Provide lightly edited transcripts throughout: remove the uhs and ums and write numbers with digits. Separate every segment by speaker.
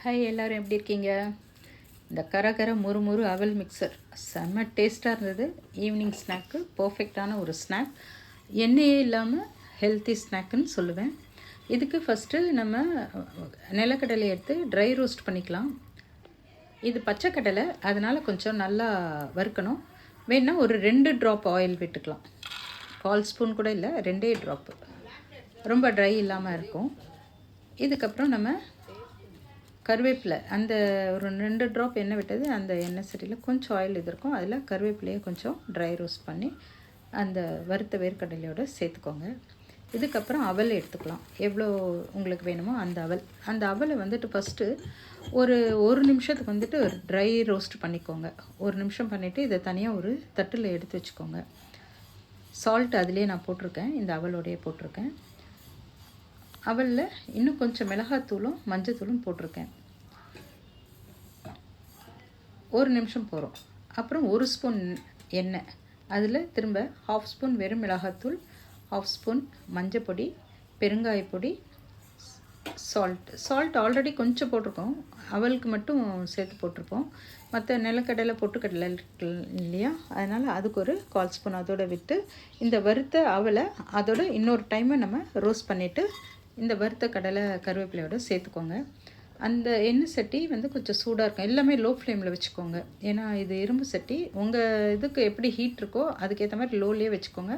Speaker 1: Hi, எல்லோரும் எப்படி இருக்கீங்க? இந்த கரகர முறுமுறு அவல் மிக்சர் செம்ம டேஸ்ட்டாக இருந்தது. ஈவினிங் ஸ்நாக்கு பர்ஃபெக்டான ஒரு ஸ்நாக், எண்ணெயே இல்லாமல் ஹெல்த்தி ஸ்நாக்குன்னு சொல்லுவேன். இதுக்கு ஃபஸ்ட்டு நம்ம நிலக்கடலை எடுத்து ட்ரை ரோஸ்ட் பண்ணிக்கலாம். இது பச்சைக்கடலை, அதனால் கொஞ்சம் நல்லா வறுக்கணும். வேணால் ஒரு 2 ட்ராப் ஆயில் விட்டுக்கலாம். 1/4 ஸ்பூன் கூட இல்லை, 2 ட்ராப்பு, ரொம்ப ட்ரை இல்லாமல் இருக்கும். இதுக்கப்புறம் நம்ம கருவேப்பிலை, அந்த ஒரு 2 ட்ராப் எண்ணெய் விட்டது, அந்த எண்ணெய் சட்டியில் கொஞ்சம் ஆயில் இது இருக்கும். அதில் கருவேப்பிலையை கொஞ்சம் ட்ரை ரோஸ்ட் பண்ணி அந்த வறுத்த வேர்க்கடலையோடு சேர்த்துக்கோங்க. இதுக்கப்புறம் அவல் எடுத்துக்கலாம், எவ்வளோ உங்களுக்கு வேணுமோ அந்த அவலை வந்துட்டு ஃபஸ்ட்டு ஒரு நிமிஷத்துக்கு வந்துட்டு ட்ரை ரோஸ்ட் பண்ணிக்கோங்க. 1 நிமிஷம் பண்ணிவிட்டு இதை தனியாக ஒரு தட்டில் எடுத்து வச்சுக்கோங்க. சால்ட் அதிலே நான் போட்டிருக்கேன், இந்த அவலோடையே போட்டிருக்கேன். அவலில் இன்னும் கொஞ்சம் மிளகாத்தூளும் மஞ்சத்தூளும் போட்டிருக்கேன். 1 நிமிஷம் போகிறோம். அப்புறம் 1 ஸ்பூன் எண்ணெய், அதில் திரும்ப 1/2 ஸ்பூன் வெறும் மிளகாத்தூள், 1/2 ஸ்பூன் மஞ்சப்பொடி, பெருங்காயப்பொடி, சால்ட் ஆல்ரெடி கொஞ்சம் போட்டிருக்கோம், அவலுக்கு மட்டும் சேர்த்து போட்டிருப்போம். மற்ற நிலக்கடலை பொட்டுக்கடலை இல்லையா, அதனால் அதுக்கு ஒரு 1/4 ஸ்பூன் அதோடு விட்டு இந்த வறுத்த அவலை அதோட இன்னொரு டைமை நம்ம ரோஸ்ட் பண்ணிவிட்டு இந்த வறுத்த கடலை கருவேப்பிலையோடு சேர்த்துக்கோங்க. அந்த எண்ணெய் சட்டி வந்து கொஞ்சம் சூடாக இருக்கும், எல்லாமே லோ ஃப்ளேமில் வச்சுக்கோங்க. ஏன்னா இது இரும்பு சட்டி, உங்கள் இதுக்கு எப்படி ஹீட் இருக்கோ அதுக்கேற்ற மாதிரி லோலேயே வச்சுக்கோங்க.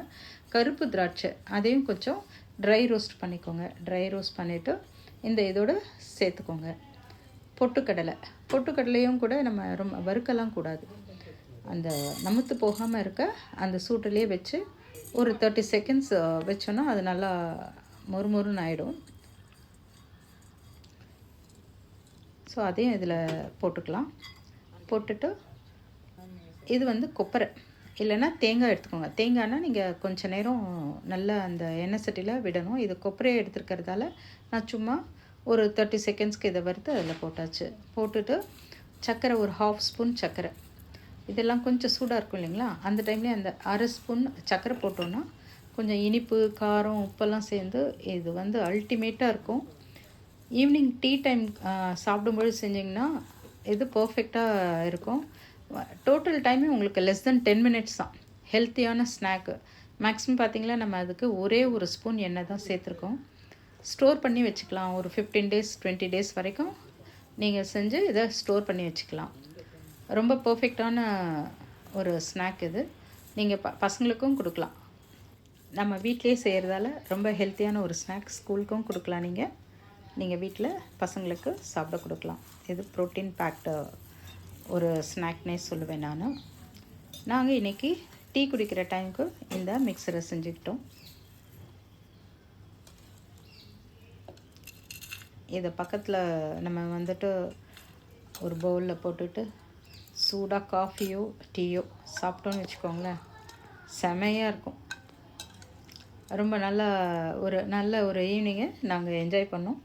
Speaker 1: கருப்பு திராட்சை அதையும் கொஞ்சம் ட்ரை ரோஸ்ட் பண்ணிக்கோங்க. ட்ரை ரோஸ்ட் பண்ணிவிட்டு இந்த இதோடு சேர்த்துக்கோங்க. பொட்டுக்கடலையும் கூட நம்ம ரொம்ப வறுக்கலாம் கூடாது, அந்த நமுத்து போகாமல் இருக்க அந்த சூட்டிலே வச்சு ஒரு 30 செகண்ட்ஸ் வச்சோன்னா அது நல்லா மொறுமொறுன்னு ஆகிடும். ஸோ அதையும் இதில் போட்டுக்கலாம். போட்டுட்டு இது வந்து கொப்பரை இல்லைன்னா தேங்காய் எடுத்துக்கோங்க. தேங்காய்னா நீங்கள் கொஞ்சம் நேரம் நல்லா அந்த எண்ணெய் சட்டியில் விடணும். இது கொப்பரையை எடுத்துருக்கிறதால நான் சும்மா ஒரு 30 செகண்ட்ஸ்க்கு இதை வறுத்து அதில் போட்டாச்சு. போட்டுட்டு சர்க்கரை, ஒரு 1/2 ஸ்பூன் சர்க்கரை, இதெல்லாம் கொஞ்சம் சூடாக இருக்கும் இல்லைங்களா, அந்த டைம்லேயே அந்த 1/2 ஸ்பூன் சர்க்கரை போட்டோன்னா கொஞ்சம் இனிப்பு, காரம், உப்பெல்லாம் சேர்ந்து இது வந்து அல்டிமேட்டாக இருக்கும். ஈவினிங் டீ டைம் சாப்பிடும்போது செஞ்சிங்கன்னா இது பர்ஃபெக்டாக இருக்கும். டோட்டல் டைமே உங்களுக்கு லெஸ் தென் 10 மினிட்ஸ் தான். ஹெல்த்தியான ஸ்நாக்கு. மேக்ஸிமம் பார்த்திங்களா, நம்ம அதுக்கு ஒரே ஒரு ஸ்பூன் எண்ணெய் தான் சேர்த்துருக்கோம். ஸ்டோர் பண்ணி வச்சுக்கலாம், ஒரு 15 டேஸ் 20 டேஸ் வரைக்கும் நீங்கள் செஞ்சு இதை ஸ்டோர் பண்ணி வச்சுக்கலாம். ரொம்ப பர்ஃபெக்டான ஒரு ஸ்நாக் இது. நீங்கள் பசங்களுக்கும் கொடுக்கலாம். நம்ம வீட்டிலே செய்கிறதால ரொம்ப ஹெல்த்தியான ஒரு ஸ்நாக், ஸ்கூலுக்கும் கொடுக்கலாம். நீங்கள் வீட்டில் பசங்களுக்கு சாப்பிட கொடுக்கலாம். இது ப்ரோட்டீன் பேக்டு ஒரு ஸ்நாக்னே சொல்லுவேன் நாங்கள் இன்றைக்கி டீ குடிக்கிற டைமுக்கு இந்த மிக்சரை செஞ்சுக்கிட்டோம். இதை பக்கத்தில் நம்ம வந்துட்டு ஒரு பவுலில் போட்டுட்டு சூடாக காஃபியோ டீயோ சாப்பிட்டோன்னு வச்சுக்கோங்களேன், செமையாக இருக்கும். ரொம்ப நல்ல ஒரு ஈவினிங்கை நாங்கள் என்ஜாய் பண்ணோம்.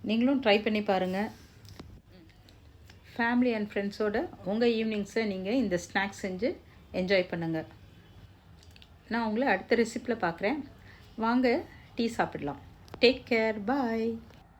Speaker 1: நீங்களும் ட்ரை பண்ணி பாருங்கள். ஃபேமிலி அண்ட் ஃப்ரெண்ட்ஸோடு உங்கள் ஈவினிங்ஸை நீங்கள் இந்த ஸ்நாக்ஸ் செஞ்சு என்ஜாய் பண்ணுங்கள். நான் உங்களை அடுத்த ரெசிப்பியில் பார்க்குறேன். வாங்க டீ சாப்பிடலாம். டேக் கேர், பாய்.